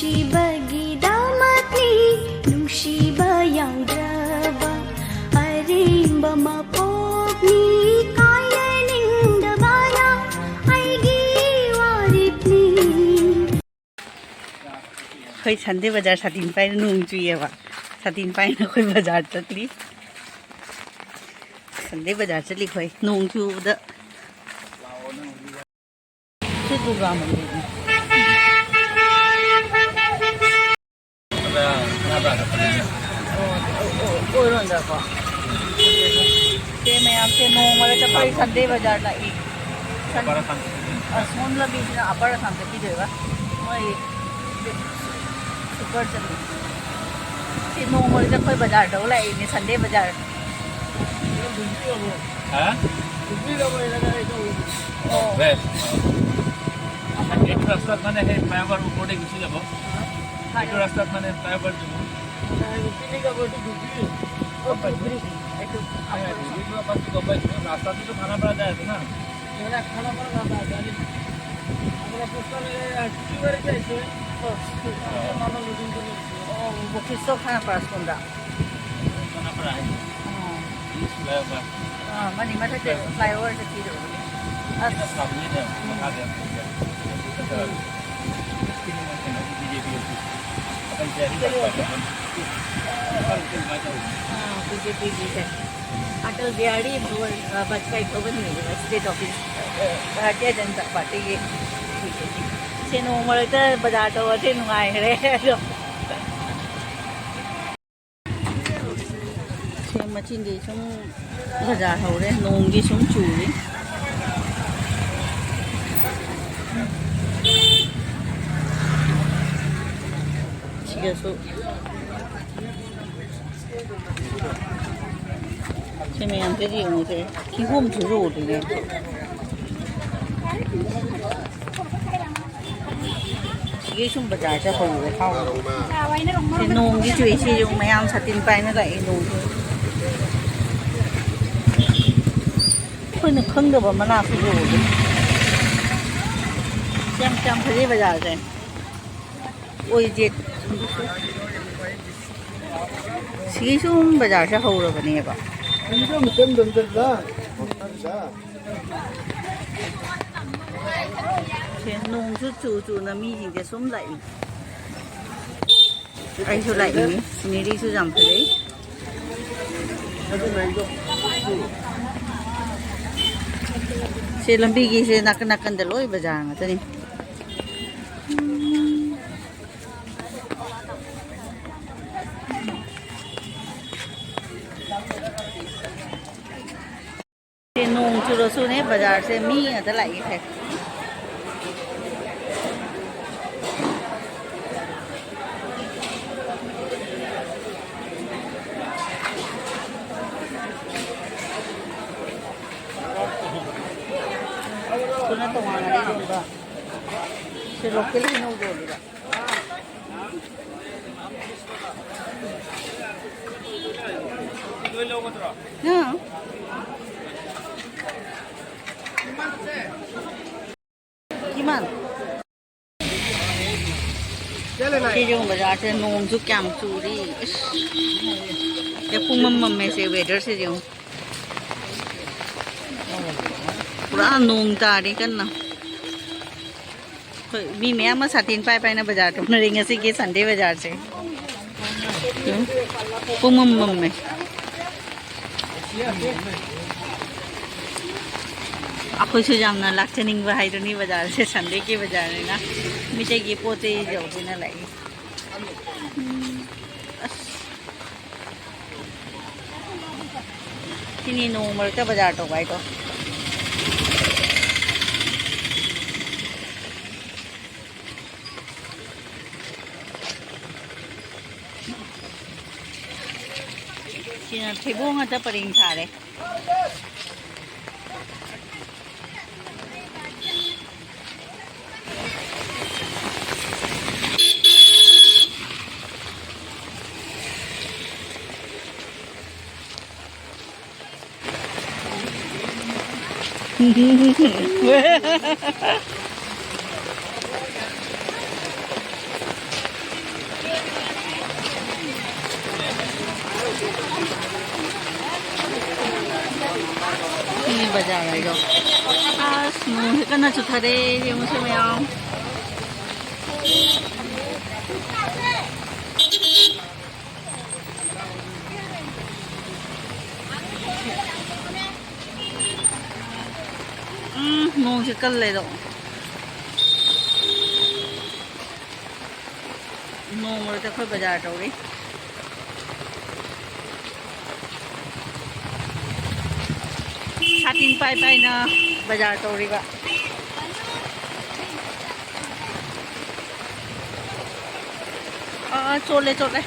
ꯅꯨꯡꯁꯤꯕꯒꯤꯗꯃꯛꯅꯤ ꯅꯨꯡꯁꯤꯕ ꯌꯥꯎꯗ꯭ꯔꯕ ꯑꯔꯦꯝꯕ ꯃꯄꯣꯛꯅꯤ ꯀꯥꯏꯅꯅꯤꯡꯗꯕꯅ ꯑꯩꯒꯤ ꯋꯥꯔꯦꯞꯅꯤ ꯑꯩꯈꯣꯏ ꯁꯟꯗꯦ ꯕꯖꯥꯔ ꯁꯥꯇꯤꯟ ꯄꯥꯏꯅ ꯅꯣꯡ ꯆꯨꯏꯌꯦꯕ ꯁꯥꯇꯤꯟ ꯄꯥꯏꯅ ꯑꯩꯈꯣꯏ ꯕꯖꯥꯔ ꯆꯠꯂꯤ संडे बाजार चली खोई नोंग चूबदा से दुर्गा मंदिर में ओरोंदा को ते मैं आपसे नोंग वाले तो कोई संडे बाजार लाई सोन लबी अपर संडे की देगा वही सुपर चली ते नोंग वाले तो कोई बाजार दो लाई ने संडे बाजार हाँ? वे एक रास्ता माने है फ्लाईओवर ऊपर घुसी जाबो एक रास्ता माने फ्लाईओवर जाबो पिली का बोटी घुसी ओ पटरी एक बस को बस रास्ता तो खाना पड़ा जाए ना मेरा खाना पड़ा जाता है हमरा पुष्कर में टिकी वर जाइए मानो लुटिंग को वो किसको खाना पड़ा सुंदा खाना पड़ा है फ्लाईओवर हां मनी मत से फ्लाईओवर से की दो अच्छा सब ये है बता दे बीजेपी अपन जारी हां बीजेपी जी है अटल बिहारी वाजपेयी को बनी है state office Bharatiya Janata party ये से नोंमल तो बाजार तो अते नुंगाई रे मचिंदी सुम बाजार हौरे नोंगी सुम चूरी सिगसु से मैं अंते जी मुझे किहोम जुरो दिने सिगे सुम बाजार से हौरे खाओ से नोंगी चुई से जो मयाम सातिन पाइना लाई नोंगी कोई खंगदब मना सुजो चम फजे बाजार से ओई जे सिसुम बाजार से हौरबनेबा नोंसु चुना मीजिंगे सुम लाई आइसु लाई सिनेरीसु जाम फजे से लंबी की से नाकन नाकन दलोई बाजार में तनी से नोंग चुरसु ने बाजार से मी अद लाई है सुना तो वहाँ नहीं दूँगा से लोकल ही नहीं बोलेगा हाँ किमान ये जो बाजार से नोंग जो क्या चूरी ये पुमम में से वेदर से जो पूरा नोंग तारी करना भी मैं हम सातिन पाए पाए ना बाजार तो न रेंगे से के संडे बाजार से पुमम में आपको सुजामना लाक्चनिंग बहाई तो नहीं बाजार से संडे के बाजार है ना मिटे की पोते जाओ बिना लाई किन्हीं नोमर का बाजार तो भाई तो ठेबो ngata paring sare ꯀꯟꯅ ꯆꯨꯊꯔꯦ ꯌꯦꯡꯉꯨꯁꯦ ꯃꯌꯥꯝ ꯅꯣꯡꯁꯦ ꯀꯜꯂꯦꯗꯣ ꯅꯣꯡ ꯃꯔꯛꯇ ꯑꯩꯈꯣꯏ ꯕꯖꯥꯔ ꯇꯧꯔꯤ ꯁꯥꯇꯤꯟ ꯄꯥꯏ ꯄꯥꯏꯅ ꯕꯖꯥꯔ ꯇꯧꯔꯤꯕ ꯆꯣꯠꯂꯦ ꯆꯣꯠꯂꯦ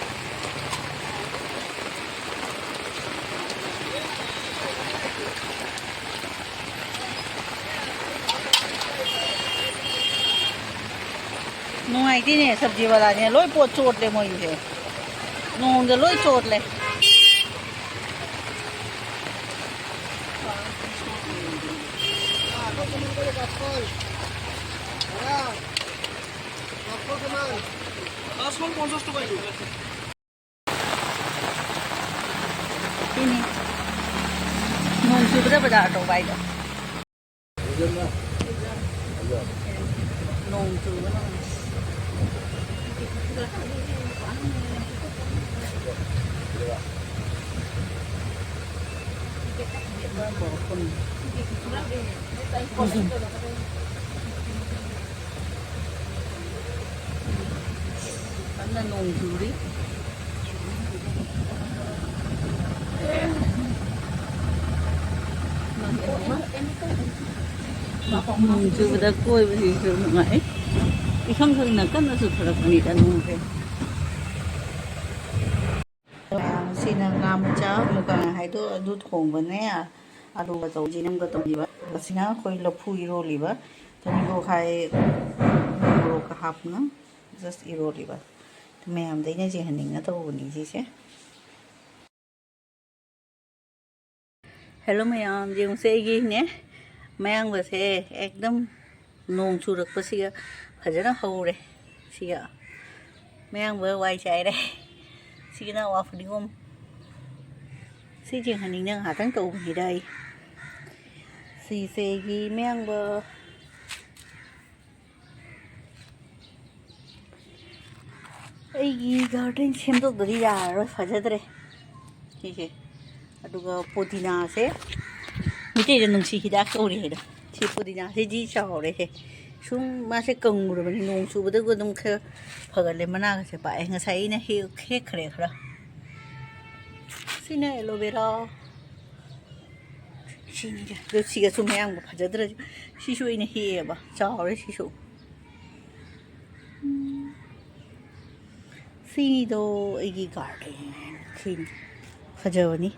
ꯅꯨꯡꯉꯥꯏꯇꯦꯅꯦ ꯁꯕꯖꯤ ꯋꯥꯂꯥꯅꯦ ꯂꯣꯏ ꯄꯣꯠ ꯆꯣꯠꯂꯦ ꯃꯣꯏꯒꯤꯁꯦ ꯅꯣꯡꯗ ꯂꯣꯏ ꯆꯣꯠꯂꯦ ini nong chubada bazaar tawba ido nong chubada karena nong churi nong chubada koi basi chu ngai ikhang khang na kan su tharak ni ta nong pe sina ngam cha muka hai do adu thong ba ne adu ba chau ji nam ga tom ji ba sina khoi lapu iro li ba tani go khai ro ka hap na just iro li ba ma'am दे जे हनिंग तौबनी से hello ma'am जेसे ने मैंग से एकदम नों चुरक्पसिगा फजना हौरे सिगा मैंग वाई चाइरे सिगना वाफनिगम सिजे हनिंग हाथं तौबनी दाई सिसेगी मैंग ꯑꯩꯒꯤ ꯒꯥꯔꯗꯦꯟ ꯁꯦꯝꯗꯣꯛꯇ꯭ꯔꯗꯤ ꯌꯥꯔꯔꯣꯏ ꯐꯖꯗ꯭ꯔꯦ ꯁꯤꯁꯦ ꯑꯗꯨꯒ ꯄꯨꯗꯤꯅꯥꯁꯦ ꯃꯤꯇꯩꯗ ꯅꯨꯡꯁꯤ ꯍꯤꯗꯥꯛ ꯀꯧꯔꯤ ꯍꯥꯏꯗꯣ ꯁꯤ ꯄꯨꯗꯤꯅꯥꯁꯦ ꯖꯤ ꯆꯥꯎꯔꯦꯍꯦ ꯁꯨꯝ ꯃꯥꯁꯦ ꯀꯪꯉꯨꯔꯕꯅꯤ ꯅꯣꯡ ꯆꯨꯕꯗꯒ ꯑꯗꯨꯝ ꯈꯔ ꯐꯒꯠꯂꯦ ꯃꯅꯥꯒꯁꯦ ꯄꯥꯛꯑꯦ ꯉꯁꯥꯏ ꯑꯩꯅ ꯍꯦꯛꯈ꯭ꯔꯦ ꯈꯔ ꯁꯤꯅ ꯑꯦꯂꯣꯚꯦꯔꯥ ꯁꯤꯅꯤꯗ ꯑꯗꯨ ꯁꯤꯒꯁꯨ ꯃꯌꯥꯝꯒ ꯐꯖꯗ꯭ꯔꯁꯨ ꯁꯤꯁꯨ ꯑꯩꯅ ꯍꯦꯛꯑꯦꯕ ꯆꯥꯎꯔꯦ ꯁꯤꯁꯨ सीदो एगी गार्डन सीन फजबनी